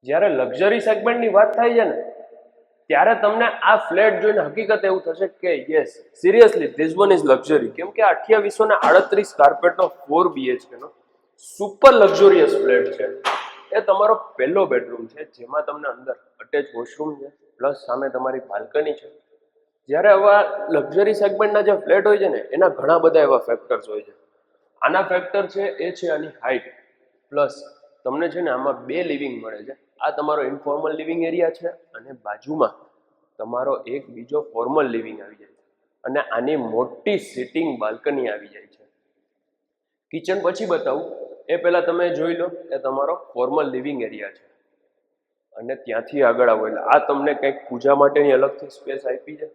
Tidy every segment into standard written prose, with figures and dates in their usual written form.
જ્યારે લક્ઝરી સેગમેન્ટની વાત થાય છે ને ત્યારે તમને આ ફ્લેટ જોઈને હકીકત એવું થશે કે yes seriously this one is luxury, કેમ કે 2838 કાર્પેટનો 4 BHK નો સુપર લક્ઝરિયસ ફ્લેટ છે. એ તમારો પહેલો બેડરૂમ છે જેમાં તમને અંદર અટેચ વોશરૂમ છે પ્લસ સામે તમારી બાલ્કની છે. જ્યારે આવા લક્ઝરી સેગમેન્ટના જે ફ્લેટ હોય છે ને એના ઘણા બધા એવા ફેક્ટર્સ હોય છે. આના ફેક્ટર છે એ છે આની હાઇટ પ્લસ તમને છે ને આમાં 2 લિવિંગ મળે છે. આ તમારો ઇન્ફોર્મલ લિવિંગ એરિયા છે અને બાજુમાં તમારો એક બીજો ફોર્મલ લિવિંગ આવી જાય છે અને આની મોટી સિટિંગ બાલ્કની આવી જાય છે. કિચન પછી બતાવું એ પહેલાં તમે જોઈ લો એ તમારો ફોર્મલ લિવિંગ એરિયા છે અને ત્યાંથી આગળ આવો એટલે આ તમને કંઈક પૂજા માટેની અલગથી સ્પેસ આપી છે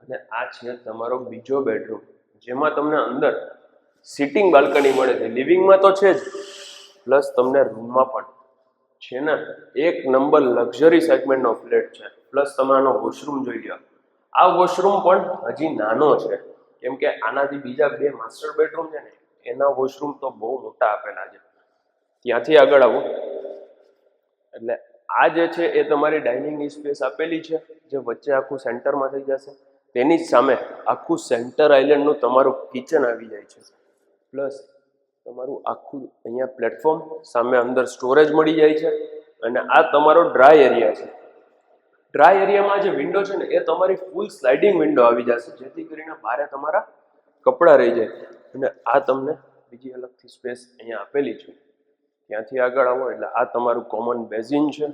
અને આ છે તમારો બીજો બેડરૂમ જેમાં તમને અંદર સિટિંગ બાલ્કની મળે છે. લિવિંગમાં તો છે જ પ્લસ તમને રૂમમાં પણ છે ને એક નંબર લક્ઝરી સેગમેન્ટનો ફ્લેટ છે. પ્લસ તમે આનો વોશરૂમ જોઈ લો. આ વોશરૂમ પણ હજી નાનો છે કેમ કે આનાથી બીજા 2 માસ્ટર બેડરૂમ છે ને એના વોશરૂમ તો બહુ મોટા આપેલા છે. ત્યાંથી આગળ આવો એટલે આ જે છે એ તમારી ડાઇનિંગની સ્પેસ આપેલી છે જે વચ્ચે આખું સેન્ટરમાં થઈ જશે. તેની જ સામે આખું સેન્ટર આઇલેન્ડનું તમારું કિચન આવી જાય છે પ્લસ તમારું આખું અહીંયા પ્લેટફોર્મ સામે અંદર સ્ટોરેજ મળી જાય છે અને આ તમારો ડ્રાય એરિયા છે. ડ્રાય એરિયામાં જે વિન્ડો છે ને એ તમારી ફૂલ સ્લાઇડિંગ વિન્ડો આવી જશે જેથી કરીને બહાર તમારા કપડાં રહી જાય અને આ તમને બીજી અલગથી સ્પેસ અહીંયા આપેલી છે. ત્યાંથી આગળ આવો એટલે આ તમારું કોમન બેઝિન છે.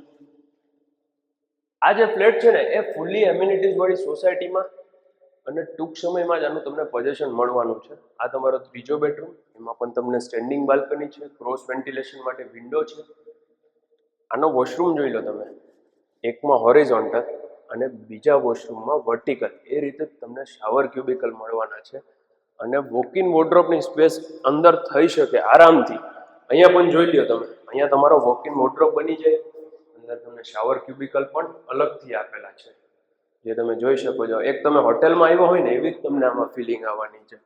આ જે ફ્લેટ છે ને એ ફૂલી એમ્યુનિટીઝ વાળી સોસાયટીમાં અને ટૂંક સમયમાં જ આનું તમને પોઝેશન મળવાનું છે. આ તમારો ત્રીજો બેડરૂમ, એમાં પણ તમને સ્ટેન્ડિંગ બાલ્કની છે, ક્રોસ વેન્ટિલેશન માટે વિન્ડો છે. આનો વોશરૂમ જોઈ લો તમે, એકમાં હોરિઝોન્ટલ અને બીજા વોશરૂમમાં વર્ટિકલ. એ રીતે તમને શાવર ક્યુબિકલ મળવાના છે અને વોક ઇન વોર્ડરોબની સ્પેસ અંદર થઈ શકે આરામથી. અહીંયા પણ જોઈ લો તમે, અહીંયા તમારો વોક ઇન વોર્ડરોબ બની જાય. અંદર તમને શાવર ક્યુબિકલ પણ અલગથી આપેલા છે જે તમે જોઈ શકો છો. એક તમે હોટેલમાં આવ્યા હોય ને એવી જ તમને આમાં ફિલિંગ આવવાની છે.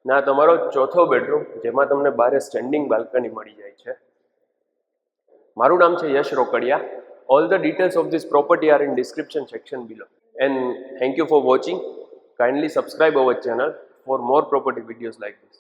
ના તમારો ચોથો બેડરૂમ જેમાં તમને બારે સ્ટેન્ડિંગ બાલ્કની મળી જાય છે. મારું નામ છે યશ રોકડિયા. All the details of this property are in description section below. And thank you for watching. Kindly subscribe our channel for more property videos like this.